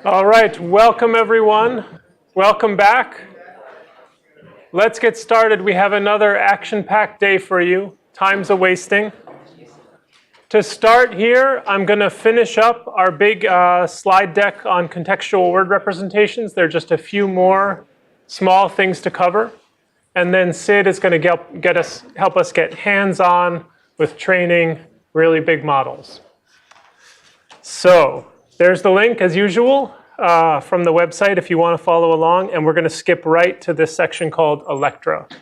All right, welcome everyone. Welcome back. Let's get started. We have another action-packed day for you. Time's a-wasting. To start here, I'm going to finish up our big slide deck on contextual word representations. There are just a few more small things to cover. And then Sid is going to help us get hands-on with training really big models. So there's the link, as usual, from the website if you want to follow along. And we're going to skip right to this section called ELECTRA.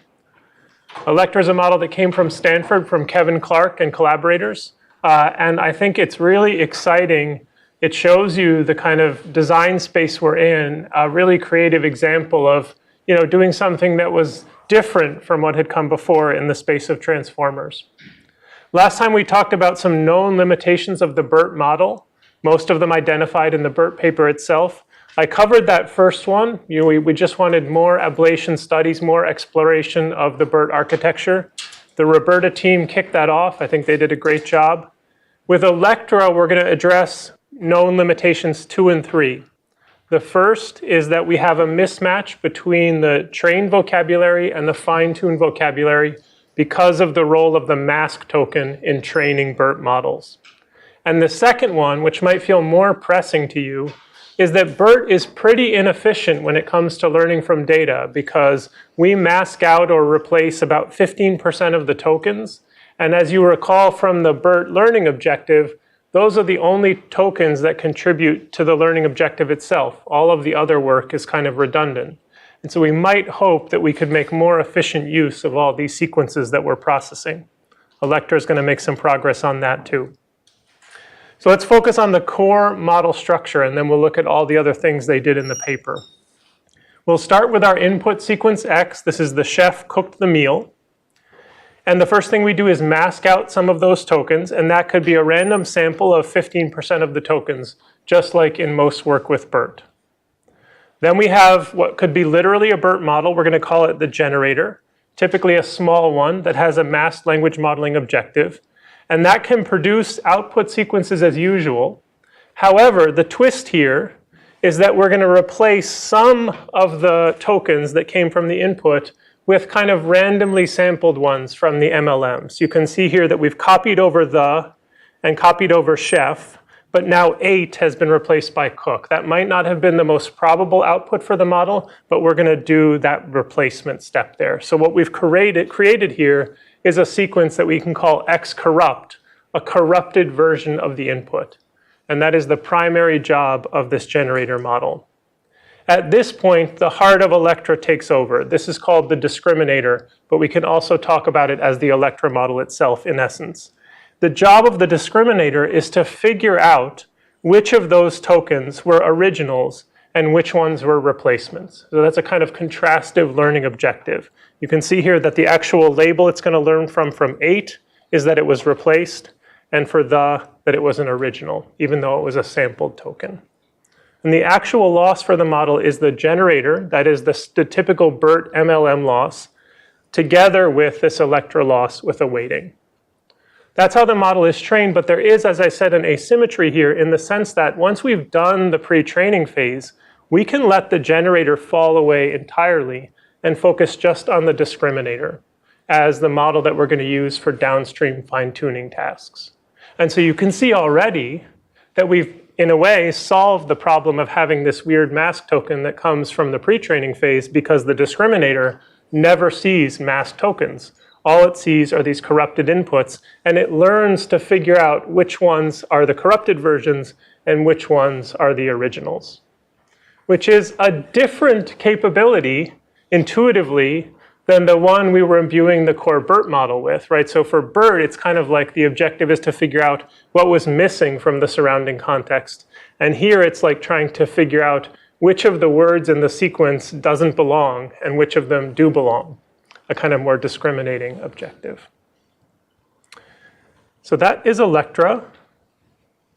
ELECTRA is a model that came from Stanford, from Kevin Clark and collaborators. And I think it's really exciting. It shows you the kind of design space we're in, a really creative example of doing something that was different from what had come before in the space of transformers. Last time we talked about some known limitations of the BERT model, most of them identified in the BERT paper itself. I covered that first one. We just wanted more ablation studies, more exploration of the BERT architecture. The Roberta team kicked that off. I think they did a great job. With ELECTRA, we're going to address known limitations 2 and 3. The first is that we have a mismatch between the trained vocabulary and the fine-tuned vocabulary because of the role of the mask token in training BERT models. And the second one, which might feel more pressing to you, is that BERT is pretty inefficient when it comes to learning from data because we mask out or replace about 15% of the tokens. And as you recall from the BERT learning objective, those are the only tokens that contribute to the learning objective itself. All of the other work is kind of redundant. And so we might hope that we could make more efficient use of all these sequences that we're processing. ELECTRA is going to make some progress on that too. So let's focus on the core model structure, and then we'll look at all the other things they did in the paper. We'll start with our input sequence X. This is the chef cooked the meal. And the first thing we do is mask out some of those tokens, and that could be a random sample of 15% of the tokens, just like in most work with BERT. Then we have what could be literally a BERT model. We're going to call it the generator, typically a small one that has a masked language modeling objective. And that can produce output sequences as usual. However, the twist here is that we're going to replace some of the tokens that came from the input with kind of randomly sampled ones from the MLMs. You can see here that we've copied over the and copied over chef, but now 8 has been replaced by cook. That might not have been the most probable output for the model, but we're going to do that replacement step there. So what we've created here is a sequence that we can call X corrupt, a corrupted version of the input. And that is the primary job of this generator model. At this point, the heart of ELECTRA takes over. This is called the discriminator, but we can also talk about it as the ELECTRA model itself in essence. The job of the discriminator is to figure out which of those tokens were originals and which ones were replacements. So that's a kind of contrastive learning objective. You can see here that the actual label it's going to learn from 8 is that it was replaced, and for that it was an original, even though it was a sampled token. And the actual loss for the model is the generator, that is the typical BERT MLM loss, together with this ELECTRA loss with a weighting. That's how the model is trained, but there is, as I said, an asymmetry here in the sense that once we've done the pre-training phase, we can let the generator fall away entirely and focus just on the discriminator as the model that we're going to use for downstream fine-tuning tasks. And so you can see already that we've, in a way, solved the problem of having this weird mask token that comes from the pre-training phase because the discriminator never sees masked tokens. All it sees are these corrupted inputs, and it learns to figure out which ones are the corrupted versions and which ones are the originals, which is a different capability intuitively than the one we were imbuing the core BERT model with, right? So for BERT, it's kind of like the objective is to figure out what was missing from the surrounding context. And here it's like trying to figure out which of the words in the sequence doesn't belong and which of them do belong, a kind of more discriminating objective. So that is ELECTRA.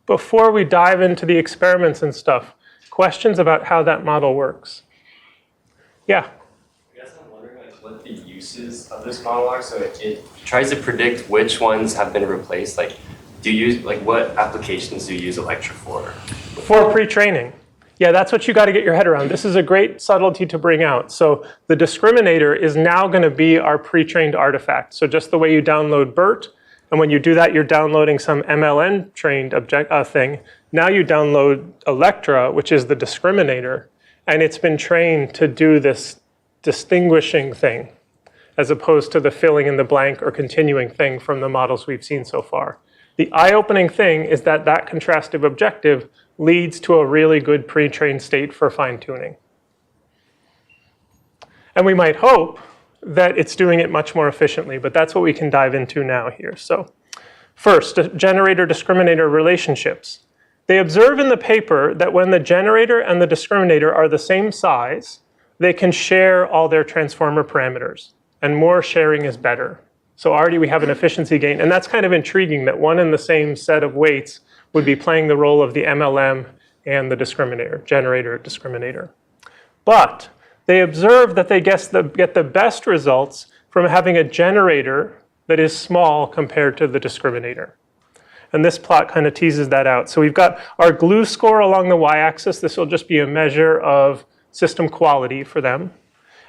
Before we dive into the experiments and stuff, questions about how that model works? Yeah? What the uses of this model are. So it tries to predict which ones have been replaced. Like, what applications do you use ELECTRA for? For pre-training. Yeah, that's what you got to get your head around. This is a great subtlety to bring out. So the discriminator is now going to be our pre-trained artifact. So just the way you download BERT, and when you do that, you're downloading some MLN trained thing. Now you download ELECTRA, which is the discriminator, and it's been trained to do this distinguishing thing, as opposed to the filling in the blank or continuing thing from the models we've seen so far. The eye-opening thing is that that contrastive objective leads to a really good pre-trained state for fine-tuning. And we might hope that it's doing it much more efficiently, but that's what we can dive into now here. So first, generator-discriminator relationships. They observe in the paper that when the generator and the discriminator are the same size, they can share all their transformer parameters, and more sharing is better. So already we have an efficiency gain, and that's kind of intriguing that one and the same set of weights would be playing the role of the MLM and the discriminator, generator, discriminator. But they observe that they get the best results from having a generator that is small compared to the discriminator. And this plot kind of teases that out. So we've got our glue score along the y-axis. This will just be a measure of system quality for them.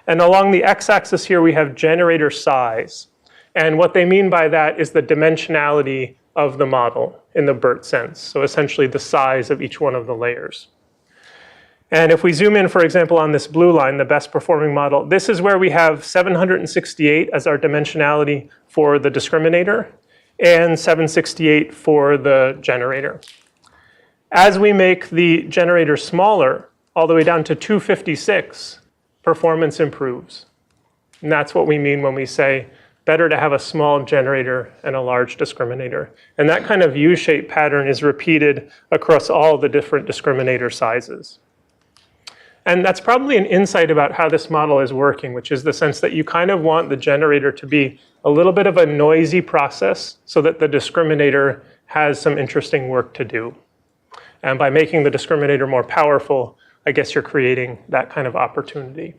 And along the x-axis here, we have generator size. And what they mean by that is the dimensionality of the model in the BERT sense. So essentially the size of each one of the layers. And if we zoom in, for example, on this blue line, the best performing model, this is where we have 768 as our dimensionality for the discriminator and 768 for the generator. As we make the generator smaller, all the way down to 256, performance improves. And that's what we mean when we say better to have a small generator and a large discriminator. And that kind of U-shaped pattern is repeated across all the different discriminator sizes. And that's probably an insight about how this model is working, which is the sense that you kind of want the generator to be a little bit of a noisy process so that the discriminator has some interesting work to do. And by making the discriminator more powerful, I guess you're creating that kind of opportunity.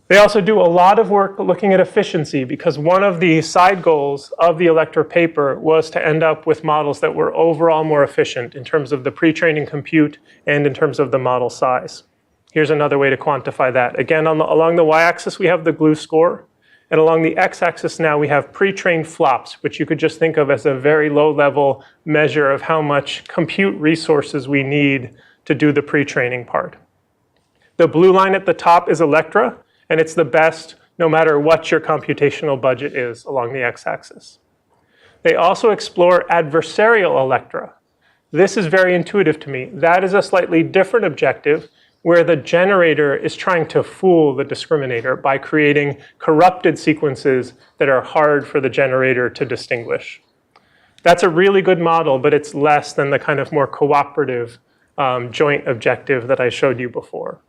They also do a lot of work looking at efficiency, because one of the side goals of the ELECTRA paper was to end up with models that were overall more efficient in terms of the pre-training compute and in terms of the model size. Here's another way to quantify that. Again, along the y-axis, we have the glue score. And along the x-axis now, we have pre-trained flops, which you could just think of as a very low-level measure of how much compute resources we need to do the pre-training part. The blue line at the top is ELECTRA, and it's the best no matter what your computational budget is along the x-axis. They also explore adversarial ELECTRA. This is very intuitive to me. That is a slightly different objective where the generator is trying to fool the discriminator by creating corrupted sequences that are hard for the generator to distinguish. That's a really good model, but it's less than the kind of more cooperative joint objective that I showed you before.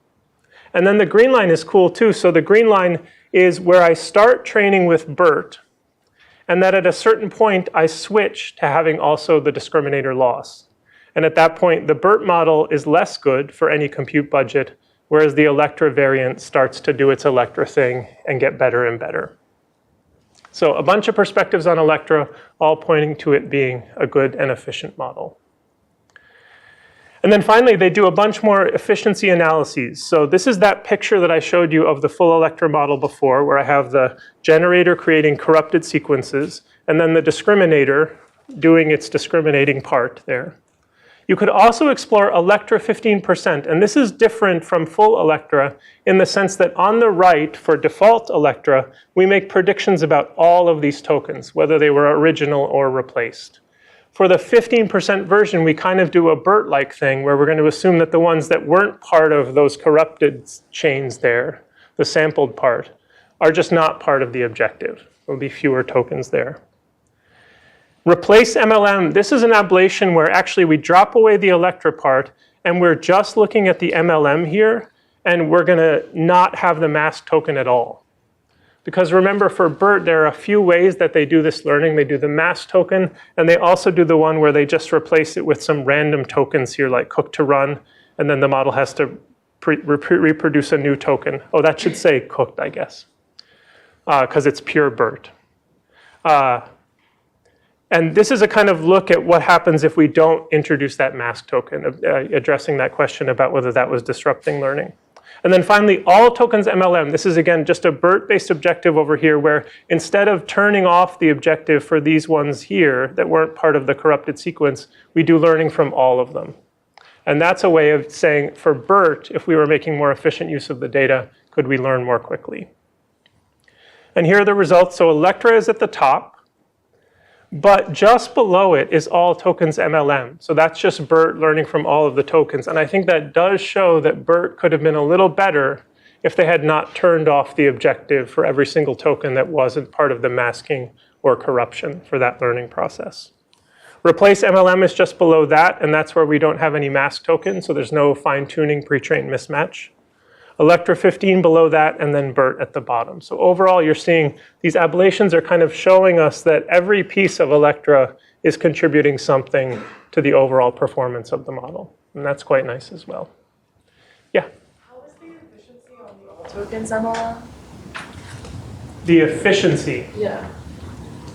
And then the green line is cool too. So the green line is where I start training with BERT, and that at a certain point I switch to having also the discriminator loss. And at that point, the BERT model is less good for any compute budget, whereas the ELECTRA variant starts to do its ELECTRA thing and get better and better. So a bunch of perspectives on ELECTRA, all pointing to it being a good and efficient model. And then finally, they do a bunch more efficiency analyses. So this is that picture that I showed you of the full ELECTRA model before, where I have the generator creating corrupted sequences, and then the discriminator doing its discriminating part there. You could also explore ELECTRA 15%, and this is different from full ELECTRA in the sense that on the right, for default ELECTRA, we make predictions about all of these tokens, whether they were original or replaced. For the 15% version, we kind of do a BERT-like thing where we're going to assume that the ones that weren't part of those corrupted chains there, the sampled part, are just not part of the objective. There'll be fewer tokens there. Replace MLM. This is an ablation where actually we drop away the ELECTRA part and we're just looking at the MLM here, and we're going to not have the mask token at all. Because remember, for BERT, there are a few ways that they do this learning. They do the mask token, and they also do the one where they just replace it with some random tokens here, like cooked to run, and then the model has to reproduce a new token. Oh, that should say cooked, I guess, because it's pure BERT. And this is a kind of look at what happens if we don't introduce that mask token, addressing that question about whether that was disrupting learning. And then finally, all tokens MLM. This is, again, just a BERT-based objective over here where instead of turning off the objective for these ones here that weren't part of the corrupted sequence, we do learning from all of them. And that's a way of saying, for BERT, if we were making more efficient use of the data, could we learn more quickly? And here are the results. So ELECTRA is at the top. But just below it is all tokens MLM. So that's just BERT learning from all of the tokens. And I think that does show that BERT could have been a little better if they had not turned off the objective for every single token that wasn't part of the masking or corruption for that learning process. Replace MLM is just below that, and that's where we don't have any mask tokens, so there's no fine-tuning pre-trained mismatch. ELECTRA 15 below that, and then BERT at the bottom. So overall, you're seeing these ablations are kind of showing us that every piece of ELECTRA is contributing something to the overall performance of the model. And that's quite nice as well. Yeah? How is the efficiency on the all tokens MLM? The efficiency. Yeah.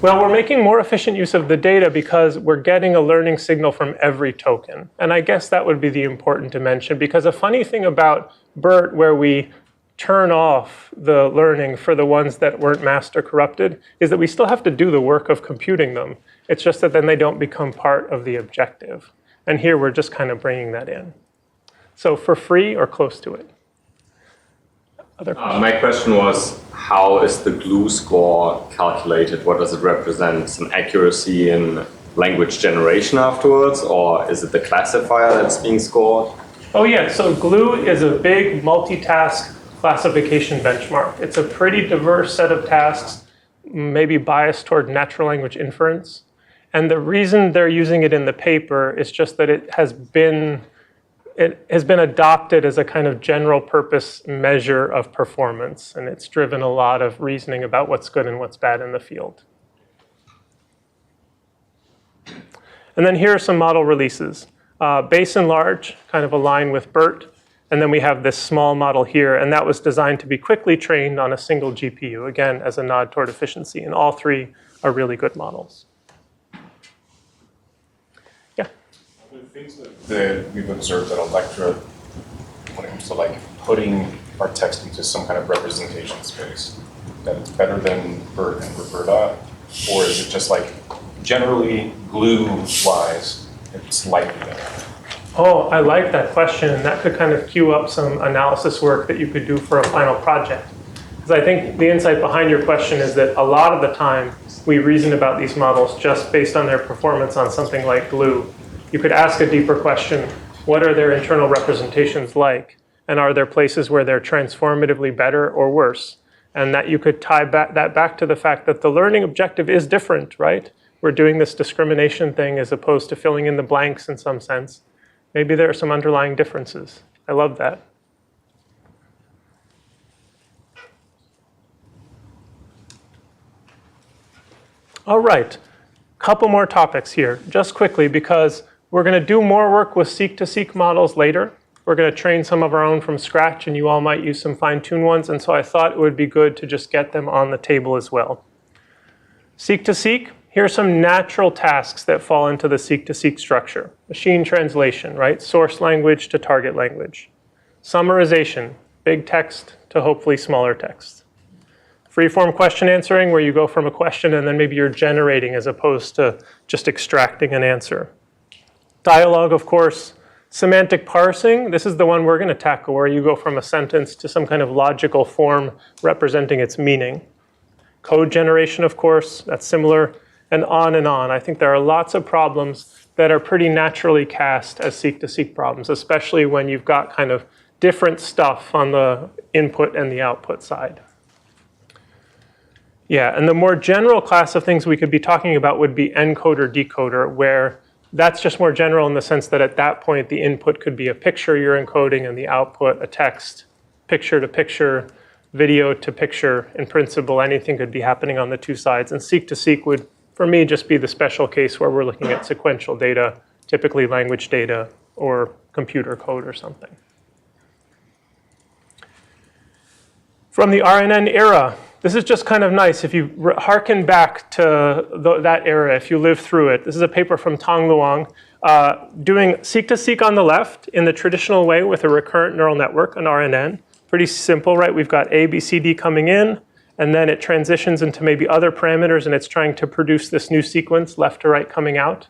Well, we're making more efficient use of the data because we're getting a learning signal from every token. And I guess that would be the important to mention, because a funny thing about BERT, where we turn off the learning for the ones that weren't masked or corrupted, is that we still have to do the work of computing them. It's just that then they don't become part of the objective. And here we're just kind of bringing that in. So for free or close to it. Other questions? My question was, how is the glue score calculated? What does it represent? Some accuracy in language generation afterwards, or is it the classifier that's being scored? Oh yeah, so GLUE is a big multitask classification benchmark. It's a pretty diverse set of tasks, maybe biased toward natural language inference. And the reason they're using it in the paper is just that it has been adopted as a kind of general purpose measure of performance. And it's driven a lot of reasoning about what's good and what's bad in the field. And then here are some model releases. Base and large kind of align with BERT. And then we have this small model here. And that was designed to be quickly trained on a single GPU, again, as a nod toward efficiency. And all three are really good models. Yeah? The things that we've observed at ELECTRA when it comes to like putting our text into some kind of representation space, that it's better than BERT and REVERTA, or is it just like generally glue-wise, it's slightly better? Oh, I like that question, and that could kind of cue up some analysis work that you could do for a final project. Because I think the insight behind your question is that a lot of the time we reason about these models just based on their performance on something like glue. You could ask a deeper question, what are their internal representations like? And are there places where they're transformatively better or worse? And that you could tie that back to the fact that the learning objective is different, right? We're doing this discrimination thing as opposed to filling in the blanks in some sense. Maybe there are some underlying differences. I love that. All right, couple more topics here, just quickly, because we're going to do more work with seek-to-seek models later. We're going to train some of our own from scratch, and you all might use some fine-tuned ones, and so I thought it would be good to just get them on the table as well. Seek-to-seek. Here are some natural tasks that fall into the seek-to-seek structure. Machine translation, right? Source language to target language. Summarization, big text to hopefully smaller text. Free-form question answering, where you go from a question and then maybe you're generating as opposed to just extracting an answer. Dialogue, of course. Semantic parsing, this is the one we're going to tackle, where you go from a sentence to some kind of logical form representing its meaning. Code generation, of course, that's similar. And on. I think there are lots of problems that are pretty naturally cast as seek-to-seek problems, especially when you've got kind of different stuff on the input and the output side. Yeah, and the more general class of things we could be talking about would be encoder-decoder, where that's just more general in the sense that at that point the input could be a picture you're encoding and the output a text, picture-to-picture, video-to-picture. In principle, anything could be happening on the two sides. And seek-to-seek would, for me, just be the special case where we're looking at sequential data, typically language data or computer code or something. From the RNN era, This is just kind of nice if you hearken back to that era, if you live through it. This is a paper from Tong Luong, doing seek-to-seek on the left in the traditional way with a recurrent neural network, an RNN. Pretty simple, right? We've got A, B, C, D coming in, and then it transitions into maybe other parameters, and it's trying to produce this new sequence, left to right coming out.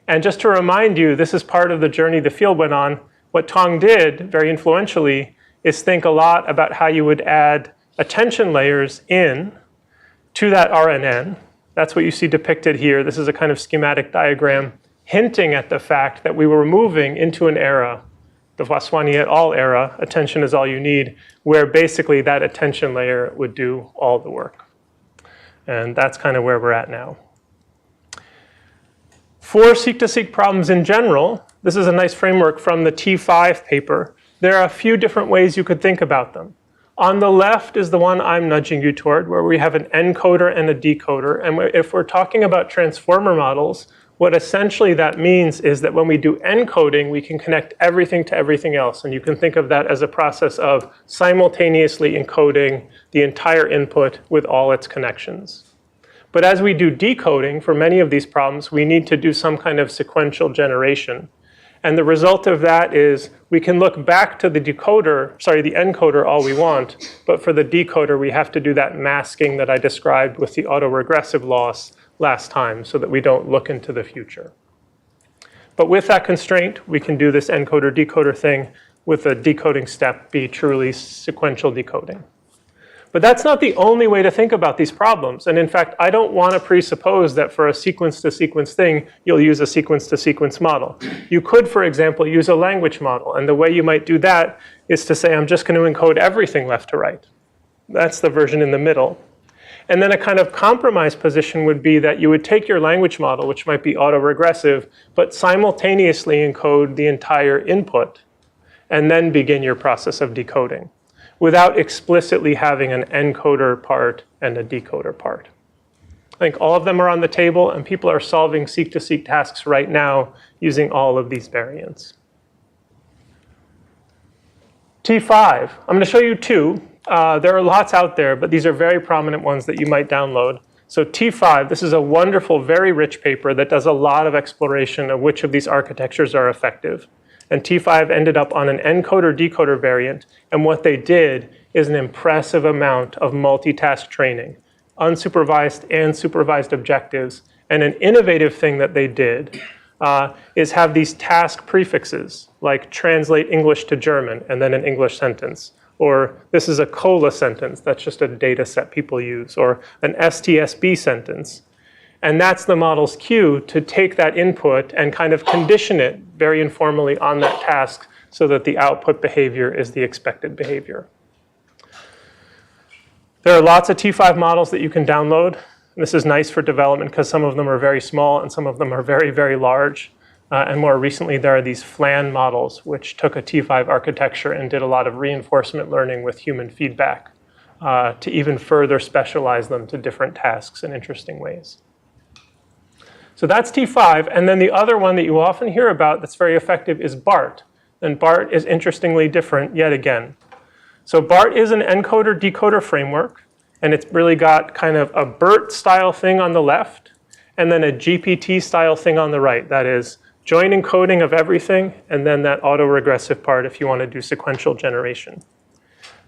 And just to remind you, this is part of the journey the field went on. What Tong did, very influentially, is think a lot about how you would add attention layers in to that RNN. That's what you see depicted here. This is a kind of schematic diagram hinting at the fact that we were moving into an era, the Vaswani et al. Era, attention is all you need, where basically that attention layer would do all the work. And that's kind of where we're at now. For seek-to-seek problems in general, this is a nice framework from the T5 paper. There are a few different ways you could think about them. On the left is the one I'm nudging you toward, where we have an encoder and a decoder. And if we're talking about transformer models, what essentially that means is that when we do encoding, we can connect everything to everything else. And you can think of that as a process of simultaneously encoding the entire input with all its connections. But as we do decoding for many of these problems, we need to do some kind of sequential generation. And the result of that is we can look back to the encoder all we want, but for the decoder, we have to do that masking that I described with the autoregressive loss last time so that we don't look into the future. But with that constraint, we can do this encoder-decoder thing with the decoding step be truly sequential decoding. But that's not the only way to think about these problems. And in fact, I don't want to presuppose that for a sequence-to-sequence thing, you'll use a sequence-to-sequence model. You could, for example, use a language model. And the way you might do that is to say, I'm just going to encode everything left to right. That's the version in the middle. And then a kind of compromise position would be that you would take your language model, which might be autoregressive, but simultaneously encode the entire input, and then begin your process of decoding, without explicitly having an encoder part and a decoder part. I think all of them are on the table, and people are solving seek-to-seek tasks right now using all of these variants. T5, I'm going to show you two. There are lots out there, but these are very prominent ones that you might download. So T5, this is a wonderful, very rich paper that does a lot of exploration of which of these architectures are effective. And T5 ended up on an encoder-decoder variant, and what they did is an impressive amount of multitask training, unsupervised and supervised objectives. And an innovative thing that they did is have these task prefixes, like translate English to German and then an English sentence. Or this is a COLA sentence, that's just a data set people use, or an STSB sentence. And that's the model's cue to take that input and kind of condition it very informally on that task so that the output behavior is the expected behavior. There are lots of T5 models that you can download. This is nice for development because some of them are very small and some of them are very, very large. And more recently, there are these FLAN models, which took a T5 architecture and did a lot of reinforcement learning with human feedback to even further specialize them to different tasks in interesting ways. So that's T5. And then the other one that you often hear about that's very effective is BERT. And BERT is interestingly different yet again. So BERT is an encoder-decoder framework. And it's really got kind of a BERT-style thing on the left and then a GPT-style thing on the right. That is joint encoding of everything and then that autoregressive part if you want to do sequential generation.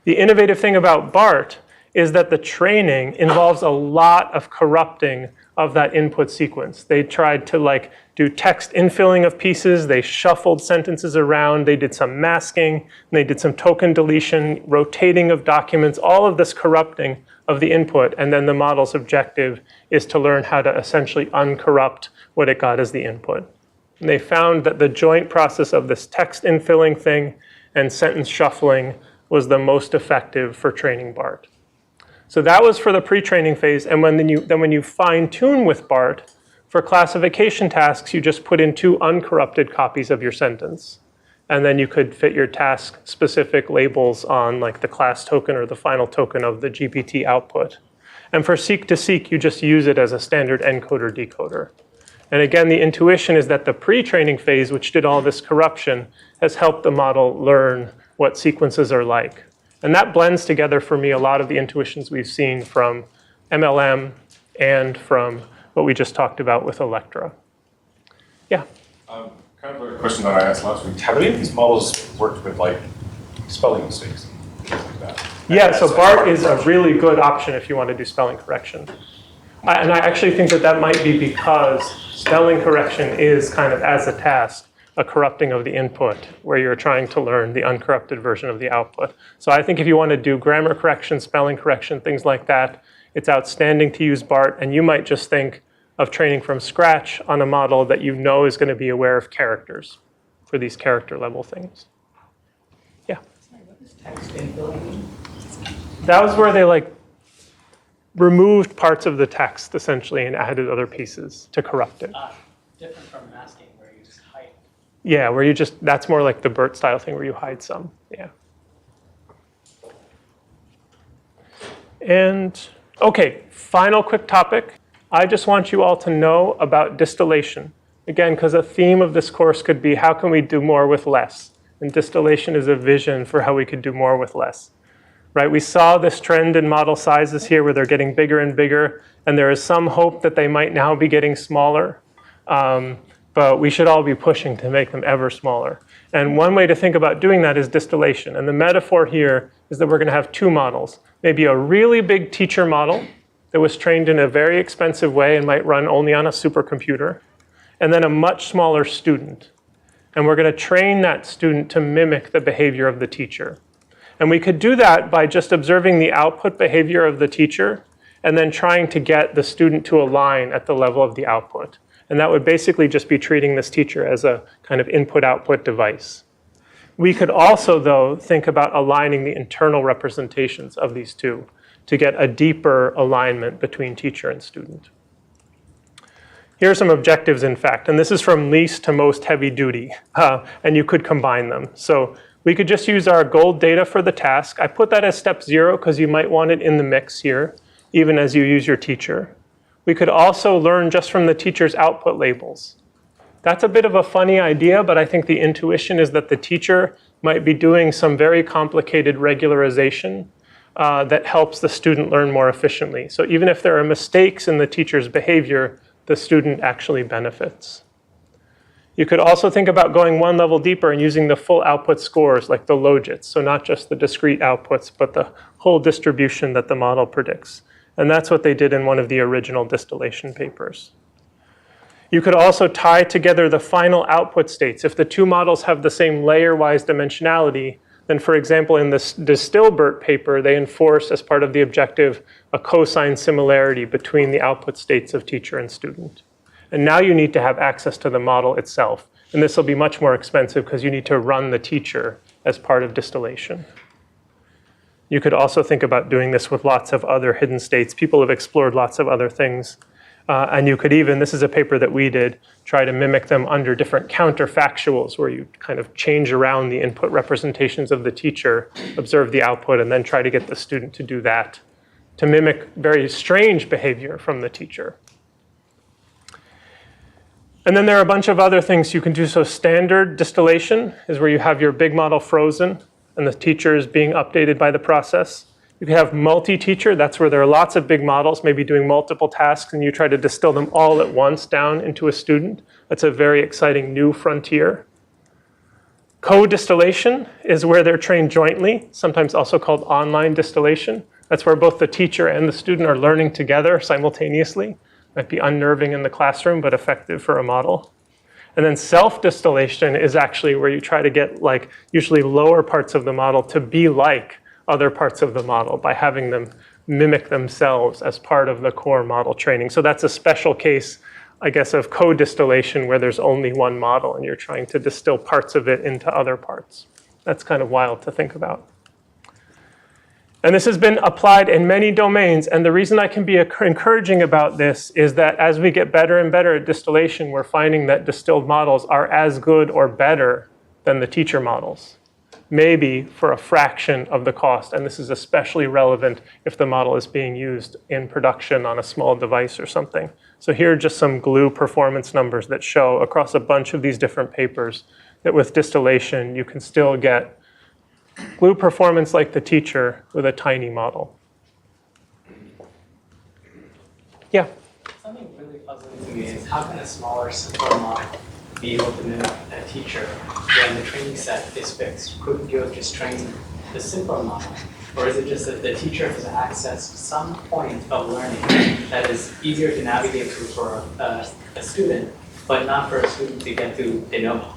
The innovative thing about BERT is that the training involves a lot of corrupting of that input sequence. They tried to do text infilling of pieces, they shuffled sentences around, they did some masking, and they did some token deletion, rotating of documents, all of this corrupting of the input, and then the model's objective is to learn how to essentially uncorrupt what it got as the input. And they found that the joint process of this text infilling thing and sentence shuffling was the most effective for training BERT. So that was for the pre-training phase, and when you fine-tune with BERT, for classification tasks, you just put in 2 uncorrupted copies of your sentence. And then you could fit your task-specific labels on like the class token or the final token of the GPT output. And for seek-to-seek, you just use it as a standard encoder-decoder. And again, the intuition is that the pre-training phase, which did all this corruption, has helped the model learn what sequences are like. And that blends together for me a lot of the intuitions we've seen from MLM and from what we just talked about with ELECTRA. Yeah? Kind of a question that I asked last week. Have any of these models worked with like spelling mistakes and things like that? Yeah, so BERT is a really good option if you want to do spelling correction. And I actually think that that might be because spelling correction is kind of, as a task, a corrupting of the input, where you're trying to learn the uncorrupted version of the output. So I think if you want to do grammar correction, spelling correction, things like that, it's outstanding to use BERT, and you might just think of training from scratch on a model that you know is going to be aware of characters for these character level things. Yeah? What does text infill mean? That was where they like removed parts of the text essentially and added other pieces to corrupt it. Different from masking where you just hide. Yeah, where you just, that's more like the BERT style thing where you hide some, yeah. And, okay, final quick topic. I just want you all to know about distillation. Again, because a theme of this course could be how can we do more with less? And distillation is a vision for how we could do more with less. Right? We saw this trend in model sizes here where they're getting bigger and bigger, and there is some hope that they might now be getting smaller. But we should all be pushing to make them ever smaller. And one way to think about doing that is distillation. And the metaphor here is that we're going to have two models. Maybe a really big teacher model that was trained in a very expensive way and might run only on a supercomputer, and then a much smaller student. And we're going to train that student to mimic the behavior of the teacher. And we could do that by just observing the output behavior of the teacher and then trying to get the student to align at the level of the output. And that would basically just be treating this teacher as a kind of input-output device. We could also, though, think about aligning the internal representations of these two to get a deeper alignment between teacher and student. Here are some objectives, in fact, and this is from least to most heavy duty, and you could combine them. So we could just use our gold data for the task. I put that as step 0 because you might want it in the mix here, even as you use your teacher. We could also learn just from the teacher's output labels. That's a bit of a funny idea, but I think the intuition is that the teacher might be doing some very complicated regularization that helps the student learn more efficiently. So even if there are mistakes in the teacher's behavior, the student actually benefits. You could also think about going one level deeper and using the full output scores like the logits. So not just the discrete outputs, but the whole distribution that the model predicts. And that's what they did in one of the original distillation papers. You could also tie together the final output states. If the two models have the same layer-wise dimensionality, then for example, in this DistillBERT paper, they enforce as part of the objective a cosine similarity between the output states of teacher and student. And now you need to have access to the model itself. And this will be much more expensive because you need to run the teacher as part of distillation. You could also think about doing this with lots of other hidden states. People have explored lots of other things. And you could even, this is a paper that we did, try to mimic them under different counterfactuals where you kind of change around the input representations of the teacher, observe the output, and then try to get the student to do that, to mimic very strange behavior from the teacher. And then there are a bunch of other things you can do. So standard distillation is where you have your big model frozen and the teacher is being updated by the process. You can have multi-teacher. That's where there are lots of big models, maybe doing multiple tasks, and you try to distill them all at once down into a student. That's a very exciting new frontier. Co-distillation is where they're trained jointly, sometimes also called online distillation. That's where both the teacher and the student are learning together simultaneously. Might be unnerving in the classroom, but effective for a model. And then self-distillation is actually where you try to get like usually lower parts of the model to be like other parts of the model by having them mimic themselves as part of the core model training. So that's a special case, I guess, of co-distillation where there's only one model and you're trying to distill parts of it into other parts. That's kind of wild to think about. And this has been applied in many domains. And the reason I can be encouraging about this is that as we get better and better at distillation, we're finding that distilled models are as good or better than the teacher models, maybe for a fraction of the cost. And this is especially relevant if the model is being used in production on a small device or something. So here are just some glue performance numbers that show across a bunch of these different papers that with distillation, you can still get glue performance like the teacher with a tiny model. Yeah? Something really puzzling to me is how can a smaller, simpler model be able to mimic a teacher when the training set is fixed? Couldn't you have just trained the simpler model? Or is it just that the teacher has access to some point of learning that is easier to navigate through for a student, but not for a student to get to de novo?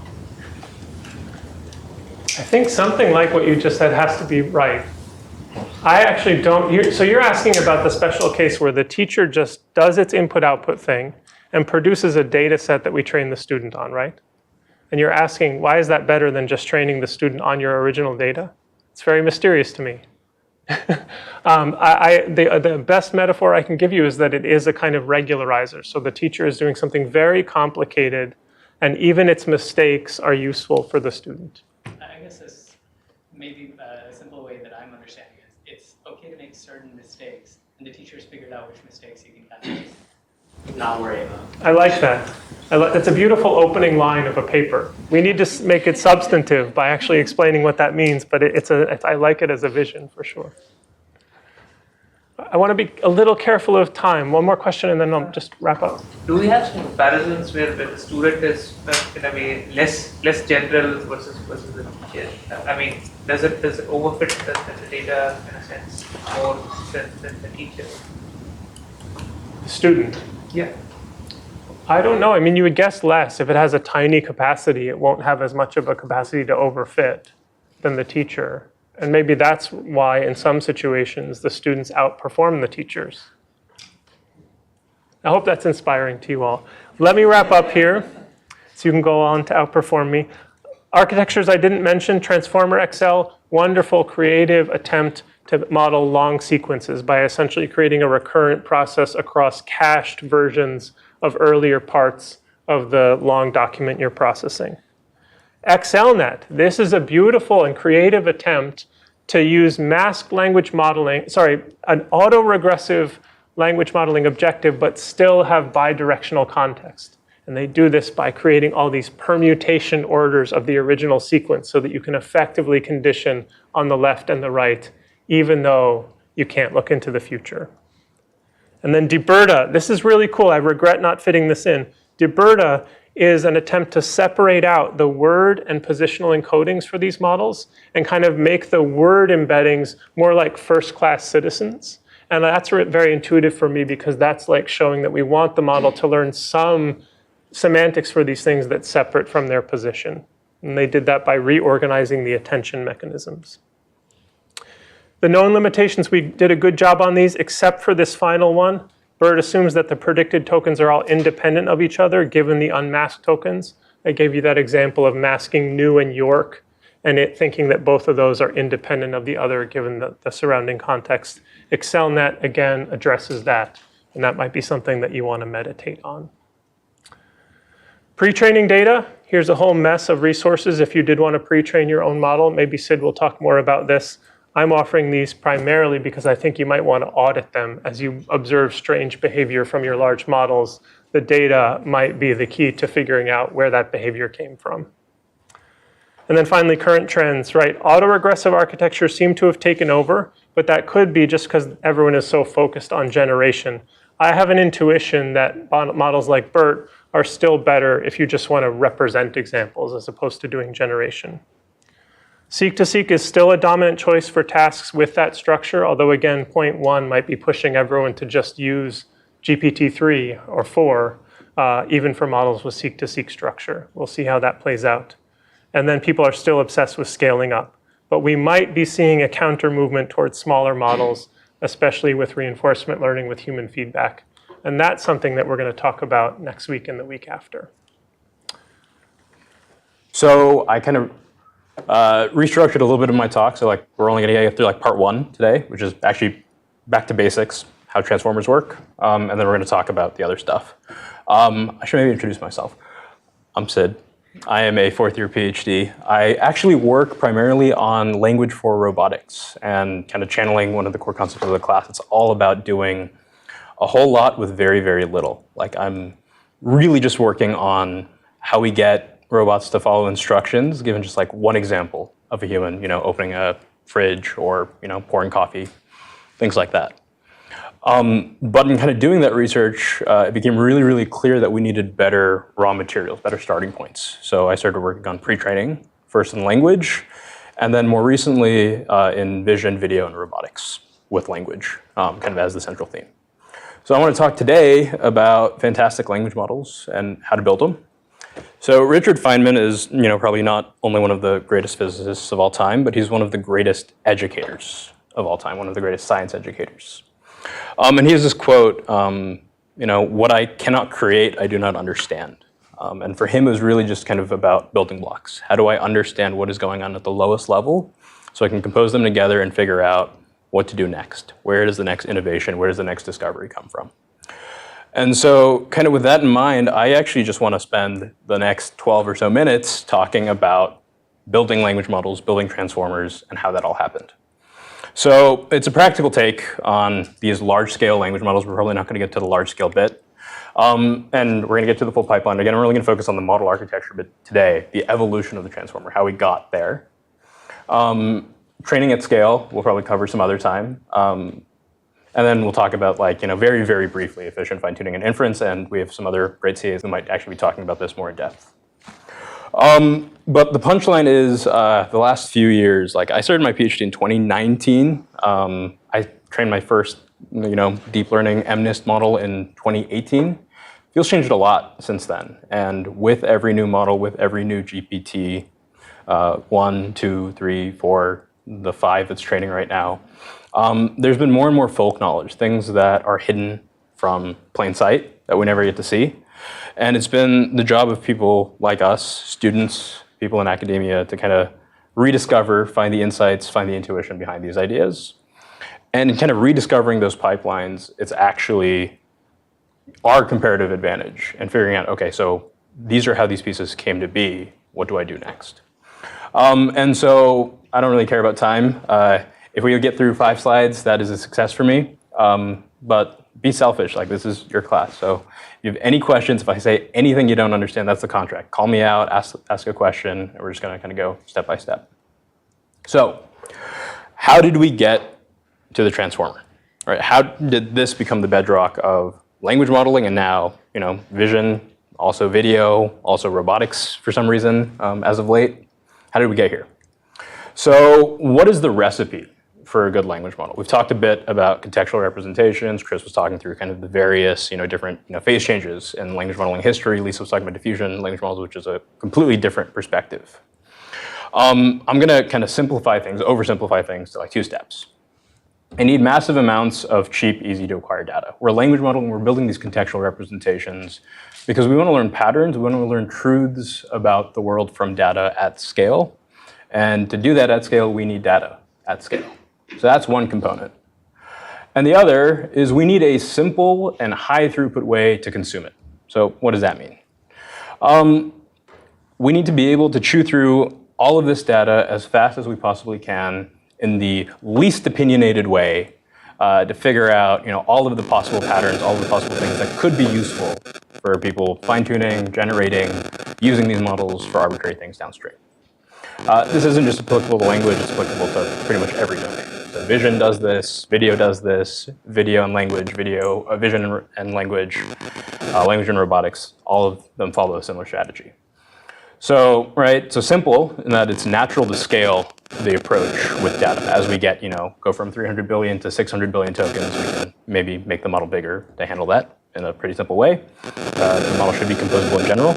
I think something like what you just said has to be right. I actually don't, so you're asking about the special case where the teacher just does its input-output thing and produces a data set that we train the student on, right? And you're asking, why is that better than just training the student on your original data? It's very mysterious to me. The best metaphor I can give you is that it is a kind of regularizer. So the teacher is doing something very complicated, and even its mistakes are useful for the student. I guess this maybe a simple way that I'm understanding is it's okay to make certain mistakes, and the teacher's figured out which mistakes you can kind of just not worry about. I like that. That's a beautiful opening line of a paper. We need to make it substantive by actually explaining what that means, but I like it as a vision for sure. I want to be a little careful of time. One more question and then I'll just wrap up. Do we have some comparisons where the student is in a way less general versus the teacher? I mean, does it overfit the data in a sense more than the teacher? Student. Yeah. I don't know. I mean, you would guess less. If it has a tiny capacity, it won't have as much of a capacity to overfit than the teacher. And maybe that's why in some situations the students outperform the teachers. I hope that's inspiring to you all. Let me wrap up here so you can go on to outperform me. Architectures I didn't mention, Transformer XL, wonderful creative attempt to model long sequences by essentially creating a recurrent process across cached versions of earlier parts of the long document you're processing. XLNet, this is a beautiful and creative attempt to use masked language modeling, an autoregressive language modeling objective, but still have bidirectional context. And they do this by creating all these permutation orders of the original sequence so that you can effectively condition on the left and the right, even though you can't look into the future. And then DBERTA, this is really cool. I regret not fitting this in. DBERTA is an attempt to separate out the word and positional encodings for these models and kind of make the word embeddings more like first-class citizens. And that's very intuitive for me because that's like showing that we want the model to learn some semantics for these things that's separate from their position. And they did that by reorganizing the attention mechanisms. The known limitations, we did a good job on these, except for this final one. BERT assumes that the predicted tokens are all independent of each other, given the unmasked tokens. I gave you that example of masking new and York, and it thinking that both of those are independent of the other, given the surrounding context. XLNet, again, addresses that, and that might be something that you want to meditate on. Pre-training data, here's a whole mess of resources if you did want to pre-train your own model. Maybe Sid will talk more about this. I'm offering these primarily because I think you might want to audit them as you observe strange behavior from your large models. The data might be the key to figuring out where that behavior came from. And then finally, current trends, right? Autoregressive architectures seem to have taken over, but that could be just because everyone is so focused on generation. I have an intuition that models like BERT are still better if you just want to represent examples as opposed to doing generation. Seek-to-seek is still a dominant choice for tasks with that structure, although again, point one might be pushing everyone to just use GPT-3 or 4, even for models with seek-to-seek structure. We'll see how that plays out. And then people are still obsessed with scaling up. But we might be seeing a counter movement towards smaller models, especially with reinforcement learning with human feedback. And that's something that we're going to talk about next week and the week after. So I kind of restructured a little bit of my talk. So like we're only going to get through like part one today, which is actually back to basics, how transformers work. And then we're going to talk about the other stuff. I should maybe introduce myself. I'm Sid. I am a fourth year PhD. I actually work primarily on language for robotics and kind of channeling one of the core concepts of the class. It's all about doing a whole lot with very, very little. Like I'm really just working on how we get robots to follow instructions, given just like one example of a human, opening a fridge or, pouring coffee, things like that. But in kind of doing that research, it became really, really clear that we needed better raw materials, better starting points. So I started working on pre-training, first in language, and then more recently in vision, video, and robotics with language, kind of as the central theme. So I want to talk today about fantastic language models and how to build them. So Richard Feynman is, probably not only one of the greatest physicists of all time, but he's one of the greatest educators of all time, one of the greatest science educators. And he has this quote, what I cannot create, I do not understand. And for him, it was really just kind of about building blocks. How do I understand what is going on at the lowest level so I can compose them together and figure out what to do next? Where does the next innovation, where does the next discovery come from? And so kind of with that in mind, I actually just want to spend the next 12 or so minutes talking about building language models, building transformers, and how that all happened. So it's a practical take on these large-scale language models. We're probably not going to get to the large-scale bit. And we're going to get to the full pipeline. Again, I'm really going to focus on the model architecture bit today, the evolution of the transformer, how we got there. Training at scale, we'll probably cover some other time. And then we'll talk about, very, very briefly, efficient fine-tuning and inference, and we have some other great CAs who might actually be talking about this more in depth. But the punchline is, the last few years, I started my PhD in 2019. I trained my first, deep learning MNIST model in 2018. Field's changed a lot since then, and with every new model, with every new GPT, 1, 2, 3, 4, the 5 that's training right now, there's been more and more folk knowledge, things that are hidden from plain sight that we never get to see. And it's been the job of people like us, students, people in academia, to kind of rediscover, find the insights, find the intuition behind these ideas. And in kind of rediscovering those pipelines, it's actually our comparative advantage and figuring out, okay, so these are how these pieces came to be. What do I do next? And so I don't really care about time. If we get through 5 slides, that is a success for me. But be selfish, this is your class. So if you have any questions, if I say anything you don't understand, that's the contract. Call me out, ask a question, and we're just gonna kind of go step by step. So how did we get to the transformer? All right, how did this become the bedrock of language modeling and now, vision, also video, also robotics for some reason as of late? How did we get here? So what is the recipe for a good language model? We've talked a bit about contextual representations. Chris was talking through kind of the various, different, phase changes in language modeling history. Lisa was talking about diffusion language models, which is a completely different perspective. I'm going to kind of oversimplify things to 2 steps. I need massive amounts of cheap, easy to acquire data. We're a language model and we're building these contextual representations because we want to learn patterns, we want to learn truths about the world from data at scale. And to do that at scale, we need data at scale. So that's one component. And the other is we need a simple and high throughput way to consume it. So what does that mean? We need to be able to chew through all of this data as fast as we possibly can in the least opinionated way to figure out all of the possible patterns, all of the possible things that could be useful for people fine-tuning, generating, using these models for arbitrary things downstream. This isn't just applicable to language, it's applicable to pretty much every domain. So vision does this, video does this, video and language, vision and language, language and robotics, all of them follow a similar strategy. So, so simple in that it's natural to scale the approach with data. As we get, go from 300 billion to 600 billion tokens, we can maybe make the model bigger to handle that in a pretty simple way. The model should be composable in general.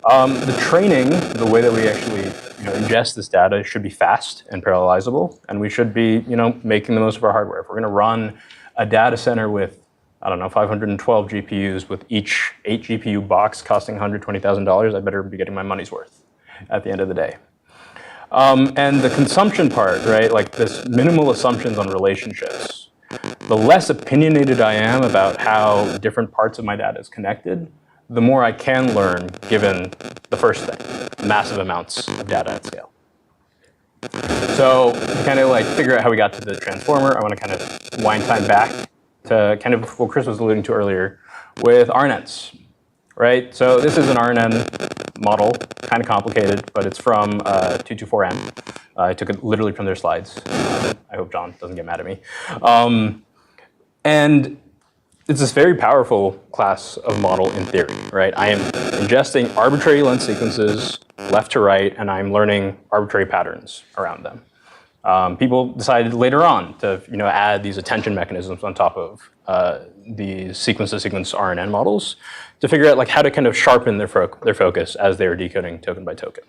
The training, the way that we actually ingest this data should be fast and parallelizable, and we should be making the most of our hardware. If we're going to run a data center with, 512 GPUs with each 8 GPU box costing $120,000, I better be getting my money's worth at the end of the day. And the consumption part, this minimal assumptions on relationships. The less opinionated I am about how different parts of my data is connected, the more I can learn given the first thing, massive amounts of data at scale. So to kind of figure out how we got to the transformer, I want to kind of wind time back to kind of what Chris was alluding to earlier with RNNs, right? So this is an RNN model, kind of complicated, but it's from 224N. I took it literally from their slides. I hope John doesn't get mad at me. And it's this very powerful class of model in theory, right? I am ingesting arbitrary length sequences left to right, and I'm learning arbitrary patterns around them. People decided later on to add these attention mechanisms on top of the sequence-to-sequence RNN models to figure out how to kind of sharpen their focus as they're decoding token by token.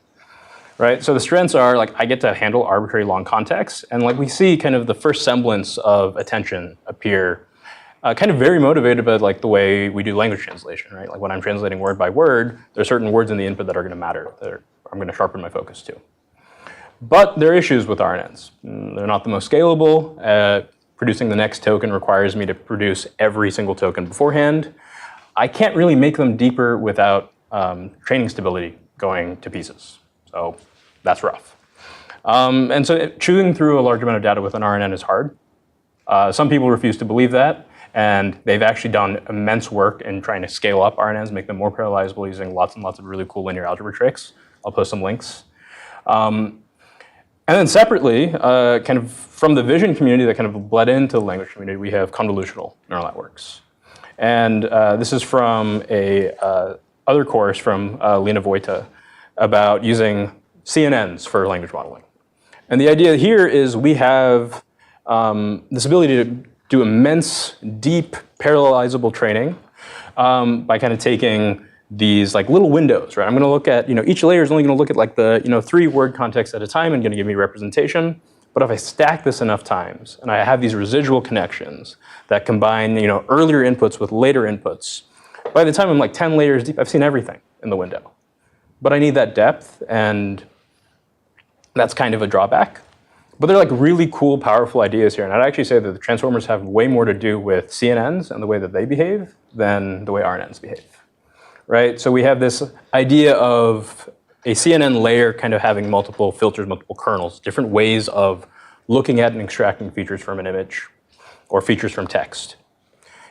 Right, so the strengths are I get to handle arbitrary long contexts, and we see kind of the first semblance of attention appear, kind of very motivated by the way we do language translation, right? When I'm translating word by word, there are certain words in the input that are going to matter, that I'm going to sharpen my focus to. But there are issues with RNNs. They're not the most scalable. Producing the next token requires me to produce every single token beforehand. I can't really make them deeper without training stability going to pieces. So that's rough. And so chewing through a large amount of data with an RNN is hard. Some people refuse to believe that, and they've actually done immense work in trying to scale up RNNs, make them more parallelizable using lots and lots of really cool linear algebra tricks. I'll post some links. And then separately, kind of from the vision community that kind of bled into the language community, we have convolutional neural networks. And this is from a other course from Lena Vojta about using CNNs for language modeling. And the idea here is we have this ability to do immense, deep, parallelizable training by kind of taking these little windows, right? I'm going to look at, each layer is only going to look at the 3 word context at a time and going to give me representation. But if I stack this enough times and I have these residual connections that combine, earlier inputs with later inputs, by the time I'm 10 layers deep, I've seen everything in the window. But I need that depth, and that's kind of a drawback. But they're really cool, powerful ideas here. And I'd actually say that the transformers have way more to do with CNNs and the way that they behave than the way RNNs behave. Right? So we have this idea of a CNN layer kind of having multiple filters, multiple kernels, different ways of looking at and extracting features from an image or features from text.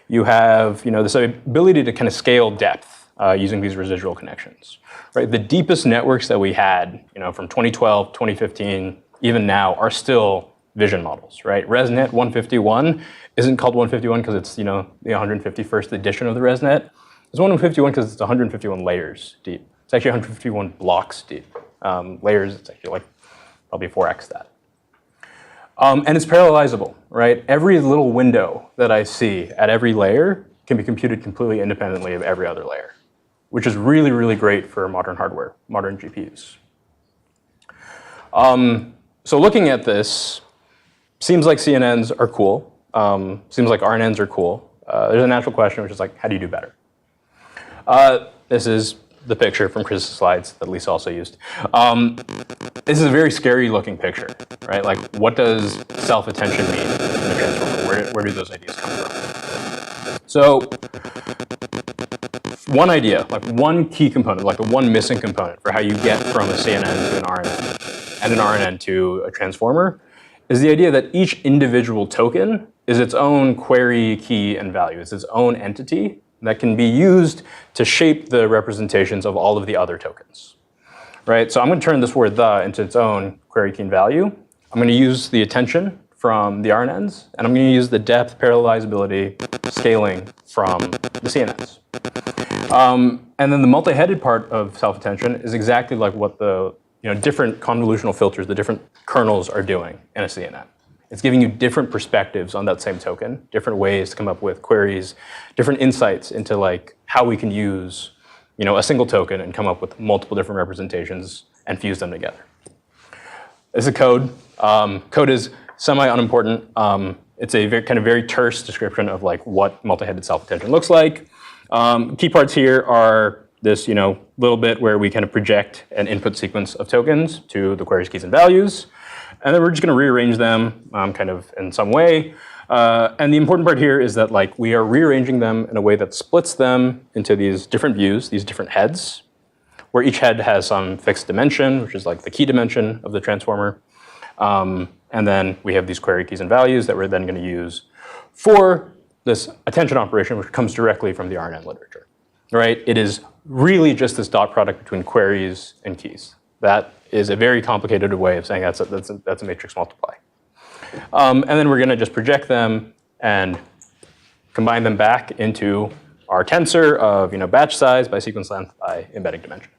You have this ability to kind of scale depth using these residual connections. Right? The deepest networks that we had, from 2012, 2015, even now, are still vision models. Right? ResNet 151 isn't called 151 because it's the 151st edition of the ResNet. It's 151 because it's 151 layers deep. It's actually 151 blocks deep. Layers, it's actually probably 4x that. And it's parallelizable, right? Every little window that I see at every layer can be computed completely independently of every other layer, which is really, really great for modern hardware, modern GPUs. So looking at this, seems like CNNs are cool. Seems like RNNs are cool. There's a natural question, which is how do you do better? This is the picture from Chris's slides that Lisa also used. This is a very scary looking picture, right? What does self-attention mean in a transformer? Where do those ideas come from? So one idea, one key component, the one missing component for how you get from a CNN to an RNN and an RNN to a transformer is the idea that each individual token is its own query, key, and value. It's its own entity that can be used to shape the representations of all of the other tokens, right? So I'm going to turn this word "the" into its own query key and value. I'm going to use the attention from the RNNs, and I'm going to use the depth, parallelizability, scaling from the CNNs. And then the multi-headed part of self-attention is exactly what the different convolutional filters, the different kernels are doing in a CNN. It's giving you different perspectives on that same token, different ways to come up with queries, different insights into how we can use a single token and come up with multiple different representations and fuse them together. This is code. Code is semi-unimportant. It's a very terse description of what multi-headed self-attention looks like. Key parts here are this little bit where we kind of project an input sequence of tokens to the queries, keys, and values. And then we're just going to rearrange them kind of in some way. And the important part here is that we are rearranging them in a way that splits them into these different views, these different heads, where each head has some fixed dimension, which is the key dimension of the transformer. And then we have these query keys and values that we're then going to use for this attention operation, which comes directly from the RNN literature. Right? It is really just this dot product between queries and keys. That is a very complicated way of saying that's a matrix multiply. And then we're going to just project them and combine them back into our tensor of batch size by sequence length by embedding dimension.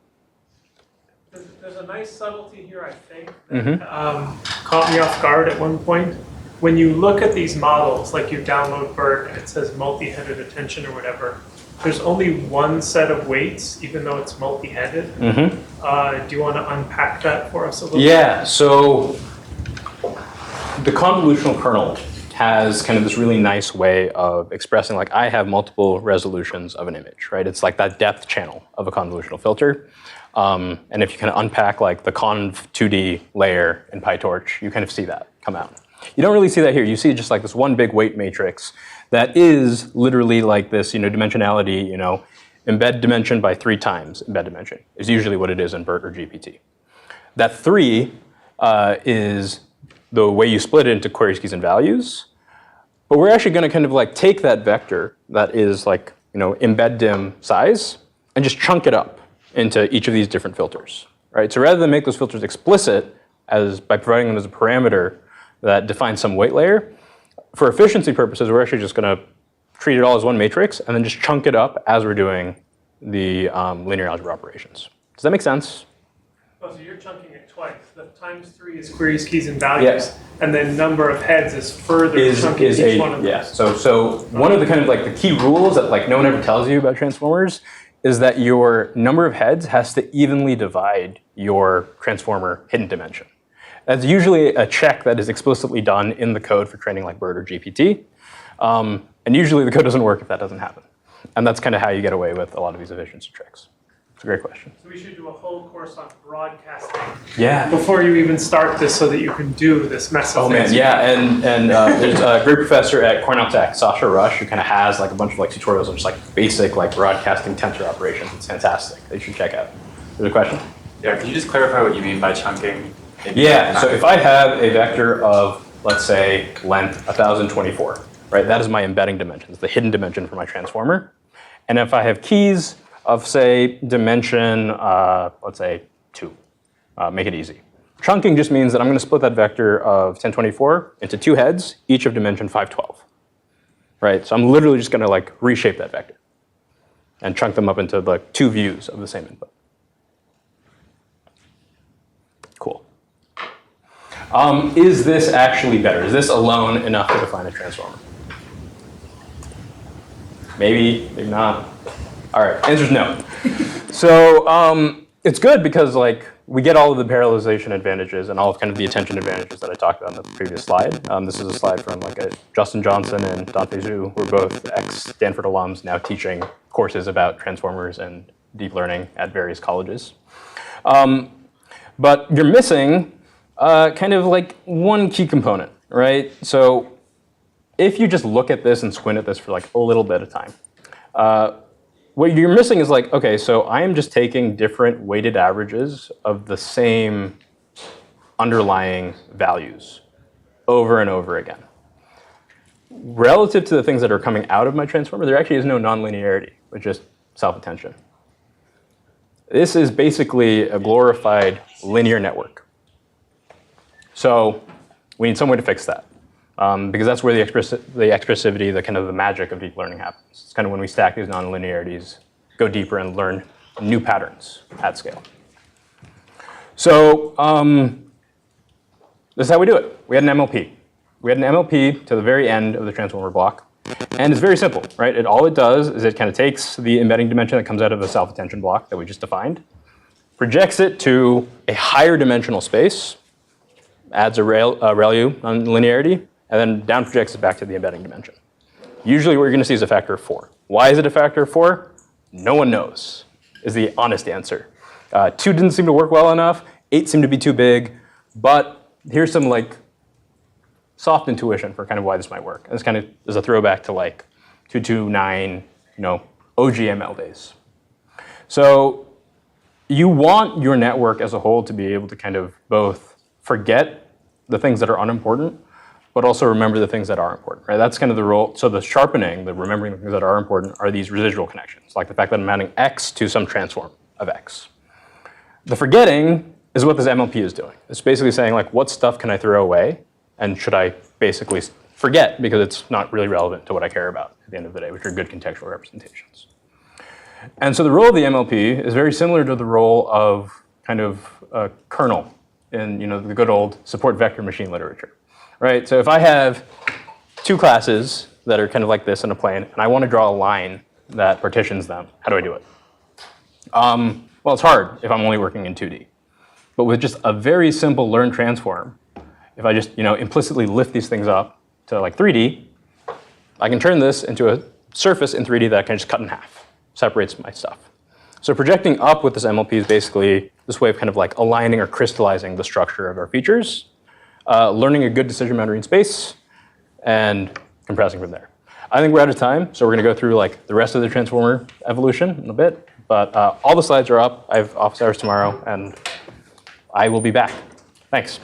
There's a nice subtlety here, I think, that caught me off guard at one point. When you look at these models, like you download BERT and it says multi-headed attention or whatever, there's only one set of weights, even though it's multi-headed. Do you want to unpack that for us a little bit? Yeah, so the convolutional kernel has kind of this really nice way of expressing, like, I have multiple resolutions of an image, right? It's like that depth channel of a convolutional filter. And if you kind of unpack like the conv 2D layer in PyTorch, you kind of see that come out. You don't really see that here. You see just like this one big weight matrix that is literally like this, dimensionality, embed dimension by 3 times embed dimension is usually what it is in BERT or GPT. That 3 is the way you split it into queries, keys, and values. But we're actually going to kind of like take that vector that is like, embed dim size and just chunk it up into each of these different filters, right? So rather than make those filters explicit by providing them as a parameter that defines some weight layer, for efficiency purposes, we're actually just going to treat it all as one matrix and then just chunk it up as we're doing the linear algebra operations. Does that make sense? Oh, so you're chunking it twice. The times 3 is queries, keys, and values, and then number of heads is further chunking each one of them. Yeah. So one of the kind of like the key rules that like no one ever tells you about transformers is that your number of heads has to evenly divide your transformer hidden dimension. That's usually a check that is explicitly done in the code for training like BERT or GPT. And usually the code doesn't work if that doesn't happen. And that's kind of how you get away with a lot of these efficiency tricks. It's a great question. So we should do a whole course on broadcasting before you even start this so that you can do this mess of things. And there's a great professor at Cornell Tech, Sasha Rush, who kind of has like a bunch of like tutorials on just like basic like broadcasting tensor operations. It's fantastic. They should check out. There's a question? Yeah, can you just clarify what you mean by chunking? Yeah, so if I have a vector of, let's say, length 1024, right? That is my embedding dimension. It's the hidden dimension for my transformer. And if I have keys of, say, dimension, let's say, 2, make it easy. Chunking just means that I'm going to split that vector of 1024 into 2 heads, each of dimension 512, right? So I'm literally just going to like reshape that vector and chunk them up into like 2 views of the same input. Cool. Is this actually better? Is this alone enough to define a transformer? Maybe, maybe not. All right, answer's no. So it's good because like we get all of the parallelization advantages and all of kind of the attention advantages that I talked about in the previous slide. This is a slide from like Justin Johnson and Dante Zhu, who are both ex-Stanford alums now teaching courses about transformers and deep learning at various colleges. But you're missing kind of like one key component, right? So if you just look at this and squint at this for like a little bit of time, what you're missing is like, okay, so I am just taking different weighted averages of the same underlying values over and over again. Relative to the things that are coming out of my transformer, there actually is no nonlinearity, but just self-attention. This is basically a glorified linear network. So we need some way to fix that. Because that's where the expressivity, the kind of the magic of deep learning happens. It's kind of when we stack these nonlinearities, go deeper and learn new patterns at scale. So this is how we do it. We had an MLP. We had an MLP to the very end of the transformer block. And it's very simple, right? All it does is it kind of takes the embedding dimension that comes out of the self-attention block that we just defined, projects it to a higher dimensional space, adds a ReLU nonlinearity, and then down projects it back to the embedding dimension. Usually what you're going to see is a factor of 4. Why is it a factor of 4? No one knows, is the honest answer. 2 didn't seem to work well enough. 8 seemed to be too big. But here's some like soft intuition for kind of why this might work. And this kind of is a throwback to like 229, OGML days. So you want your network as a whole to be able to kind of both forget the things that are unimportant, but also remember the things that are important, right? That's kind of the role. So the sharpening, the remembering the things that are important, are these residual connections, like the fact that I'm adding x to some transform of x. The forgetting is what this MLP is doing. It's basically saying, like, what stuff can I throw away, and should I basically forget because it's not really relevant to what I care about at the end of the day, which are good contextual representations. And so the role of the MLP is very similar to the role of kind of a kernel in the good old support vector machine literature, right? So if I have two classes that are kind of like this in a plane, and I want to draw a line that partitions them, how do I do it? Well, it's hard if I'm only working in 2D. But with just a very simple learn transform, if I just implicitly lift these things up to like 3D, I can turn this into a surface in 3D that I can just cut in half, separates my stuff. So projecting up with this MLP is basically this way of kind of like aligning or crystallizing the structure of our features, learning a good decision boundary in space, and compressing from there. I think we're out of time, so we're going to go through like the rest of the transformer evolution in a bit. But all the slides are up. I have office hours tomorrow, and I will be back. Thanks.